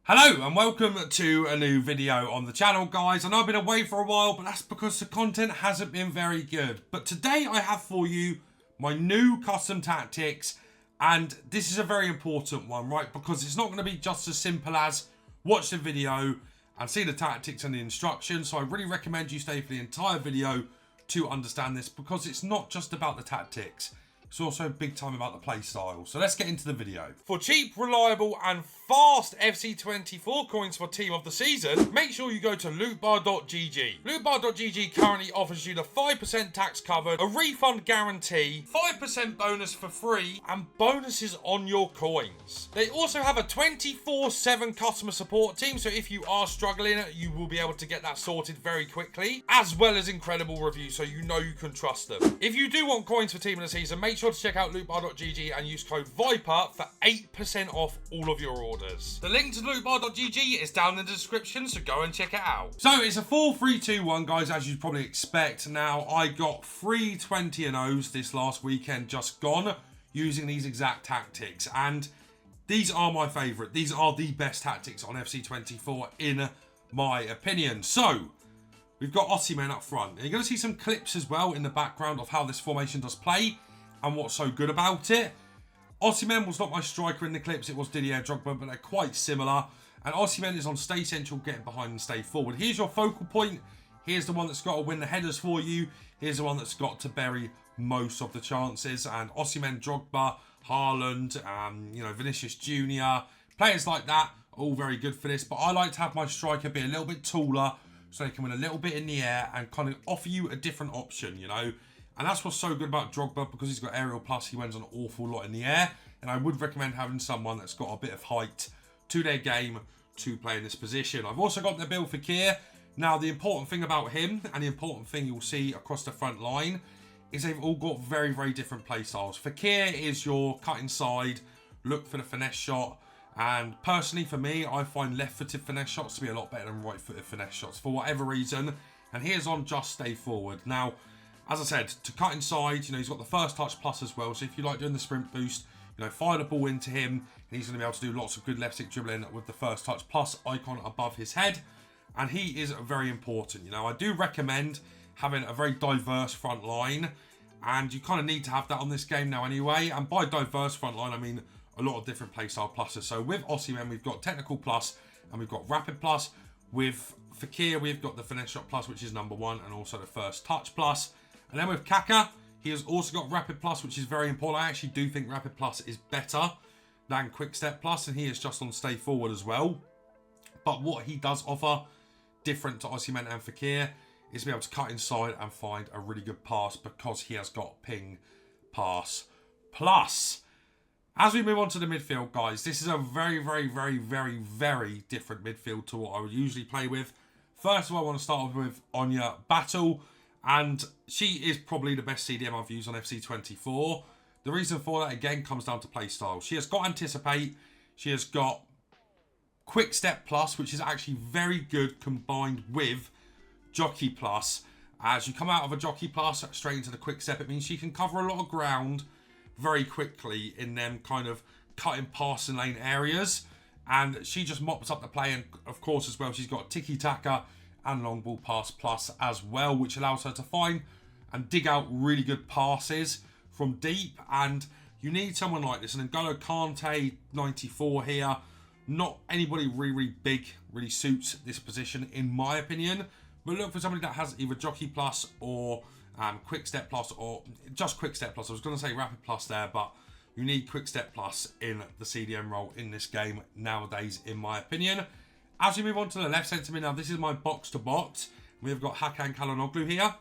Hello and welcome to a new video on the channel, guys. I know I've been away for a while, but that's because the content hasn't been very good. But today I have for you my new custom tactics, and this is a very important one, right? Because it's not going to be just as simple as watch the video and see the tactics and the instructions. So I really recommend you stay for the entire video to understand this, because it's not just about the tactics. It's also big time about the play style. So let's get into the video. For cheap, reliable and fast FC24 coins for team of the season, make sure you go to lootbar.gg. Lootbar.gg currently offers you the 5% tax covered, a refund guarantee, 5% bonus for free, and bonuses on your coins. They also have a 24/7 customer support team, so if you are struggling, you will be able to get that sorted very quickly, as well as incredible reviews, so you know you can trust them. If you do want coins for team of the season, make sure to check out lootbar.gg and use code VIPER for 8% off all of your orders. The link to lootbar.gg is down in the description, so go and check it out. So it's a 4-3-2-1, guys, as you'd probably expect. Now, I got 3 20-0s this last weekend just gone using these exact tactics, and these are my favourite. These are the best tactics on FC24 in my opinion. So we've got Osimhen up front. And you're going to see some clips as well in the background of how this formation does play and what's so good about it. Osimhen was not my striker in the clips, it was Didier Drogba, but they're quite similar. And Osimhen is on stay central, getting behind and stay forward. Here's your focal point. Here's the one that's got to win the headers for you. Here's the one that's got to bury most of the chances. And Osimhen, Drogba, Haaland, Vinicius Jr., players like that, all very good for this. But I like to have my striker be a little bit taller, so they can win a little bit in the air and kind of offer you a different option, you know. And that's what's so good about Drogba, because he's got aerial plus, he wins an awful lot in the air. And I would recommend having someone that's got a bit of height to their game to play in this position. I've also got Nabil Fekir. Now, the important thing about him, and the important thing you'll see across the front line, is they've all got very, very different play styles. Fekir is your cut inside, look for the finesse shot. And personally, for me, I find left-footed finesse shots to be a lot better than right-footed finesse shots for whatever reason. And here's on just stay forward. Now, as I said, to cut inside, he's got the first touch plus as well. So if you like doing the sprint boost, fire the ball into him, and he's going to be able to do lots of good left stick dribbling with the first touch plus icon above his head. And he is very important. I do recommend having a very diverse front line, and you kind of need to have that on this game now anyway. And by diverse front line, I mean a lot of different playstyle pluses. So with Osimhen, we've got technical plus and we've got rapid plus. With Fekir, we've got the finesse shot plus, which is number 1, and also the first touch plus. And then with Kaka, he has also got Rapid Plus, which is very important. I actually do think Rapid Plus is better than Quick Step Plus, and he is just on stay forward as well. But what he does offer, different to Osimhen and Fekir, is to be able to cut inside and find a really good pass, because he has got ping pass plus. As we move on to the midfield, guys, this is a very, very, very, very, very different midfield to what I would usually play with. First of all, I want to start with Anya Battle. And she is probably the best CDM I've used on FC24. The reason for that, again, comes down to play style. She has got Anticipate. She has got Quick Step Plus, which is actually very good combined with Jockey Plus. As you come out of a Jockey Plus straight into the Quick Step, it means she can cover a lot of ground very quickly in them kind of cutting passing lane areas. And she just mops up the play. And, of course, as well, she's got Tiki Taka and long ball pass plus as well, which allows her to find and dig out really good passes from deep. And you need someone like this. And N'Golo Kante, 94 here. Not anybody really big really suits this position, in my opinion. But look for somebody that has either Jockey Plus or Quick Step Plus, or just Quick Step Plus. I was going to say Rapid Plus there, but you need Quick Step Plus in the CDM role in this game nowadays, in my opinion. As we move on to the left centre mid, now this is my box-to-box. We've got Hakan Çalhanoğlu here.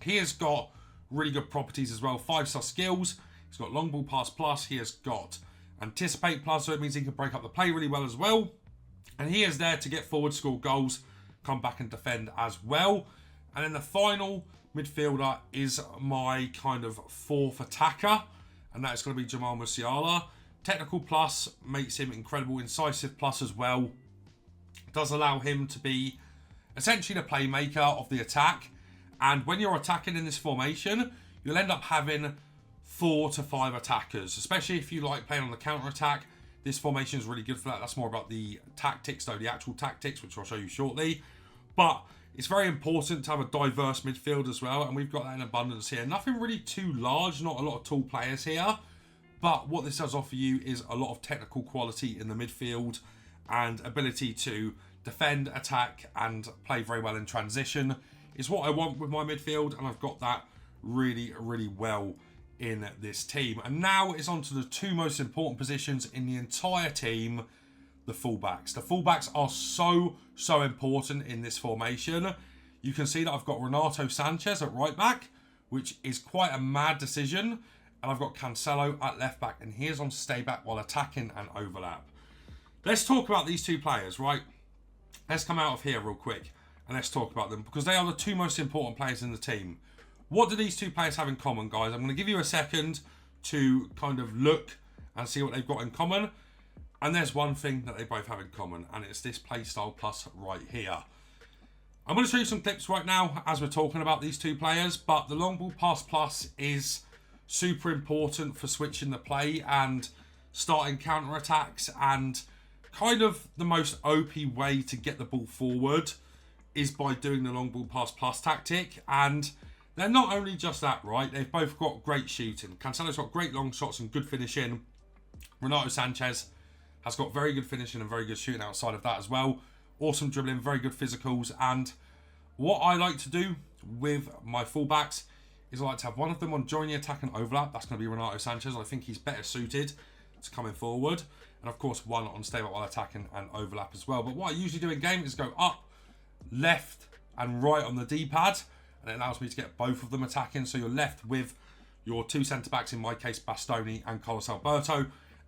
He has got really good properties as well. 5-star skills. He's got long ball pass plus. He has got Anticipate plus, so it means he can break up the play really well as well. And he is there to get forward, score goals, come back and defend as well. And then the final midfielder is my kind of 4th attacker, and that is going to be Jamal Musiala. Technical plus makes him incredible. Incisive plus as well does allow him to be essentially the playmaker of the attack. And when you're attacking in this formation, you'll end up having 4 to 5 attackers, especially if you like playing on the counter attack. This formation is really good for that. That's more about the tactics, though, the actual tactics, which I'll show you shortly. But it's very important to have a diverse midfield as well, and we've got that in abundance here. Nothing really too large, not a lot of tall players here. But what this does offer you is a lot of technical quality in the midfield and ability to defend, attack, and play very well in transition is what I want with my midfield, and I've got that really, really well in this team. And now it's on to the two most important positions in the entire team, the fullbacks. The fullbacks are so important in this formation. You can see that I've got Renato Sanchez at right back, which is quite a mad decision. And I've got Cancelo at left back, and he is on stay back while attacking and overlap. Let's talk about these two players, right? Let's come out of here real quick and let's talk about them, because they are the two most important players in the team. What do these two players have in common, guys? I'm going to give you a second to kind of look and see what they've got in common. And there's one thing that they both have in common, and it's this playstyle plus right here. I'm going to show you some clips right now as we're talking about these two players, but the long ball pass plus is super important for switching the play and starting counter-attacks, and kind of the most OP way to get the ball forward is by doing the long ball pass plus tactic. And they're not only just that, right? They've both got great shooting. Cancelo's got great long shots and good finishing. Renato Sanchez has got very good finishing and very good shooting outside of that as well. Awesome dribbling, very good physicals. And what I like to do with my fullbacks is I like to have one of them on join the attack and overlap. That's going to be Renato Sanchez. I think he's better suited to coming forward. And of course, one on stay back while attacking and overlap as well. But what I usually do in game is go up, left, and right on the D-pad. And it allows me to get both of them attacking. So you're left with your two centre-backs, in my case, Bastoni and Carlos Alberto.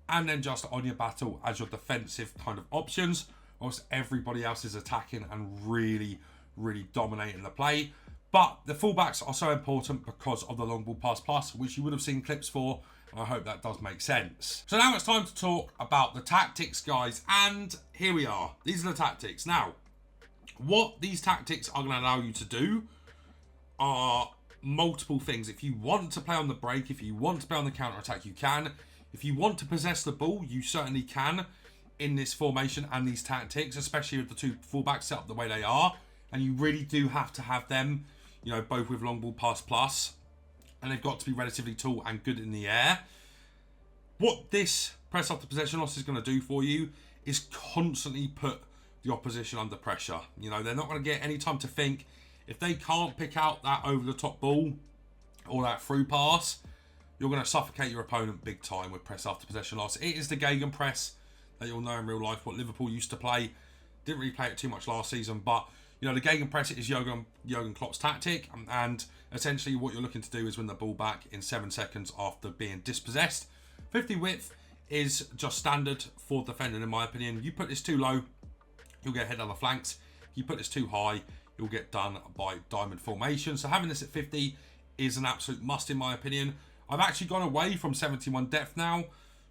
And then just on your battle as your defensive kind of options. Whilst everybody else is attacking and really, really dominating the play. But the fullbacks are so important because of the long ball pass plus, which you would have seen clips for. And I hope that does make sense. So now it's time to talk about the tactics, guys. And here we are. These are the tactics. Now, what these tactics are going to allow you to do are multiple things. If you want to play on the break, if you want to play on the counter-attack, you can. If you want to possess the ball, you certainly can in this formation and these tactics, especially with the two fullbacks set up the way they are. And you really do have to have them, you know, both with long ball pass plus. And they've got to be relatively tall and good in the air. What this press after possession loss is going to do for you is constantly put the opposition under pressure. You know, they're not going to get any time to think. If they can't pick out that over-the-top ball or that through pass, you're going to suffocate your opponent big time with press after possession loss. It is the gegenpress that you'll know in real life, what Liverpool used to play. Didn't really play it too much last season, but you know, the gegenpress is Jurgen Klopp's tactic, and essentially what you're looking to do is win the ball back in 7 seconds after being dispossessed. 50 width is just standard for defending, in my opinion. You put this too low, you'll get hit on the flanks. If you put this too high, you'll get done by diamond formation. So having this at 50 is an absolute must, in my opinion. I've actually gone away from 71 depth now.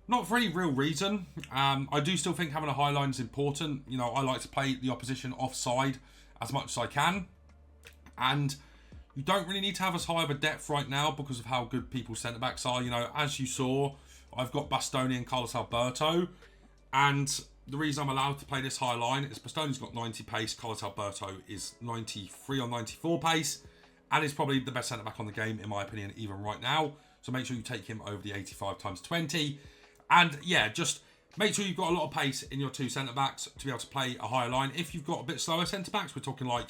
Not for any real reason. I do still think having a high line is important. You know, I like to play the opposition offside as much as I can. And you don't really need to have as high of a depth right now because of how good people's centre-backs are. You know, as you saw, I've got Bastoni and Carlos Alberto. And the reason I'm allowed to play this high line is Bastoni's got 90 pace. Carlos Alberto is 93 or 94 pace. And is probably the best centre-back on the game, in my opinion, even right now. So make sure you take him over the 85 times 20. And yeah, just make sure you've got a lot of pace in your two centre-backs to be able to play a higher line. If you've got a bit slower centre-backs, we're talking like,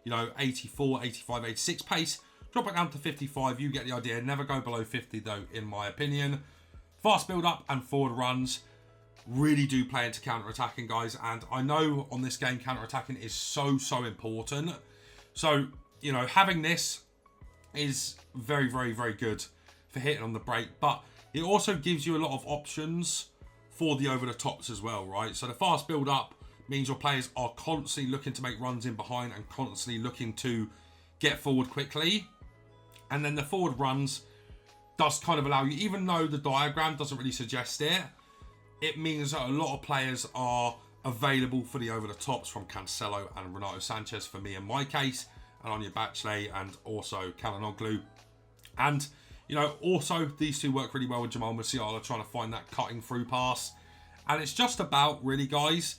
you know, 84, 85, 86 pace. Drop it down to 55. You get the idea. Never go below 50, though, in my opinion. Fast build-up and forward runs really do play into counter-attacking, guys. And I know on this game, counter-attacking is so important. So, you know, having this is very, very, very good for hitting on the break. But it also gives you a lot of options for the over-the-tops as well, right? So the fast build-up means your players are constantly looking to make runs in behind and constantly looking to get forward quickly. And then the forward runs does kind of allow you, even though the diagram doesn't really suggest it, it means that a lot of players are available for the over-the-tops from Cancelo and Renato Sanchez, for me in my case, and Anya Bachelet and also Calhanoglu. And, you know, also these two work really well with Jamal Musiala trying to find that cutting through pass. And it's just about, really, guys,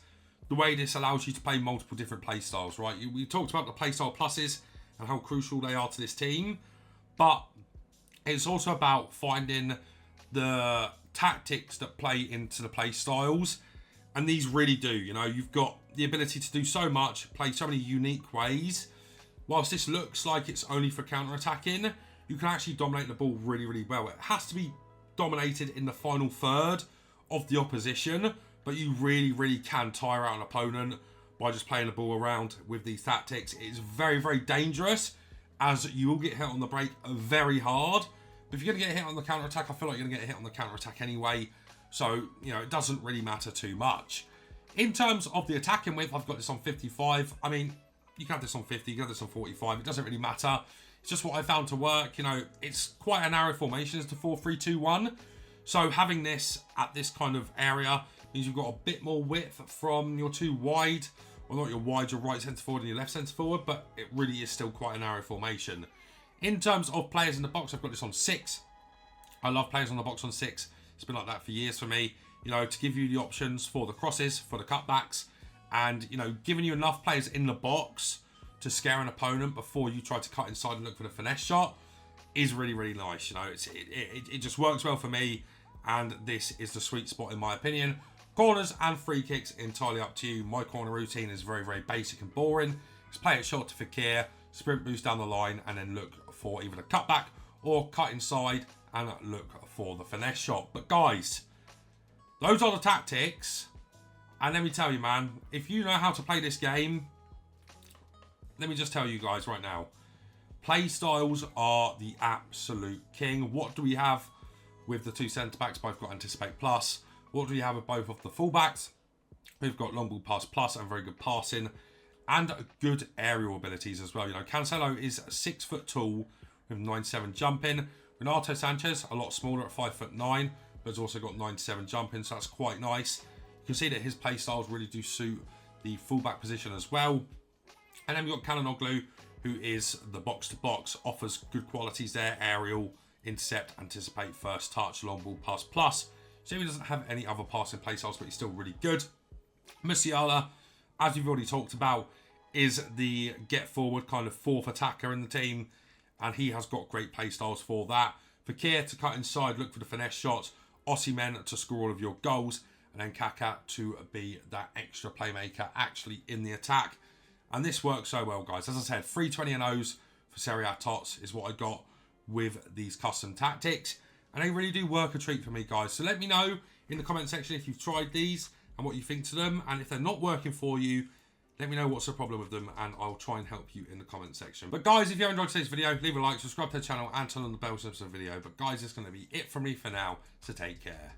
the way this allows you to play multiple different play styles, right? We talked about the playstyle pluses and how crucial they are to this team, but it's also about finding the tactics that play into the play styles, and these really do. You know, you've got the ability to do so much, play so many unique ways. Whilst this looks like it's only for counter-attacking, you can actually dominate the ball really, really well. It has to be dominated in the final third of the opposition, but you really, really can tire out an opponent by just playing the ball around with these tactics. It's very, very dangerous, as you will get hit on the break very hard. But if you're going to get hit on the counter-attack, I feel like you're going to get hit on the counter-attack anyway. So, you know, it doesn't really matter too much. In terms of the attacking width, I've got this on 55. I mean, you can have this on 50, you can have this on 45. It doesn't really matter. It's just what I found to work. You know, it's quite a narrow formation as to 4-3-2-1. So having this at this kind of area means you've got a bit more width from your two wide, well, not your wide, your right centre forward and your left centre forward, but it really is still quite a narrow formation. In terms of players in the box, I've got this on 6. I love players on the box on 6. It's been like that for years for me, you know, to give you the options for the crosses, for the cutbacks, and, you know, giving you enough players in the box to scare an opponent before you try to cut inside and look for the finesse shot is really, really nice. You know, it just works well for me, and this is the sweet spot in my opinion. Corners and free kicks, entirely up to you. My corner routine is very, very basic and boring. Just play it short to Fakir, sprint boost down the line, and then look for either the cutback or cut inside and look for the finesse shot. But guys, those are the tactics. And let me tell you, man, if you know how to play this game, let me just tell you guys right now, play styles are the absolute king. What do we have with the two centre backs? Both got anticipate plus. What do we have with both of the fullbacks? We've got long ball pass plus and very good passing and good aerial abilities as well. You know, Cancelo is 6 foot tall with 9'7" jumping. Renato Sanchez, a lot smaller at 5'9", but has also got 9'7" jumping, so that's quite nice. You can see that his play styles really do suit the fullback position as well. And then we've got Calhanoglu, who is the box-to-box, offers good qualities there, aerial, intercept, anticipate, first touch, long ball pass plus. So he doesn't have any other passing play styles, but he's still really good. Musiala, as we've already talked about, is the get forward kind of fourth attacker in the team, and he has got great play styles for that. Fakir to cut inside, look for the finesse shots. Osimhen to score all of your goals, and then Kaká to be that extra playmaker actually in the attack. And this works so well, guys. As I said, 320 and O's for Serie A Tots is what I got with these custom tactics. And they really do work a treat for me, guys. So let me know in the comment section if you've tried these and what you think to them. And if they're not working for you, let me know what's the problem with them, and I'll try and help you in the comment section. But guys, if you enjoyed today's video, leave a like, subscribe to the channel, and turn on the bell so the video. But guys, it's going to be it from me for now, so take care.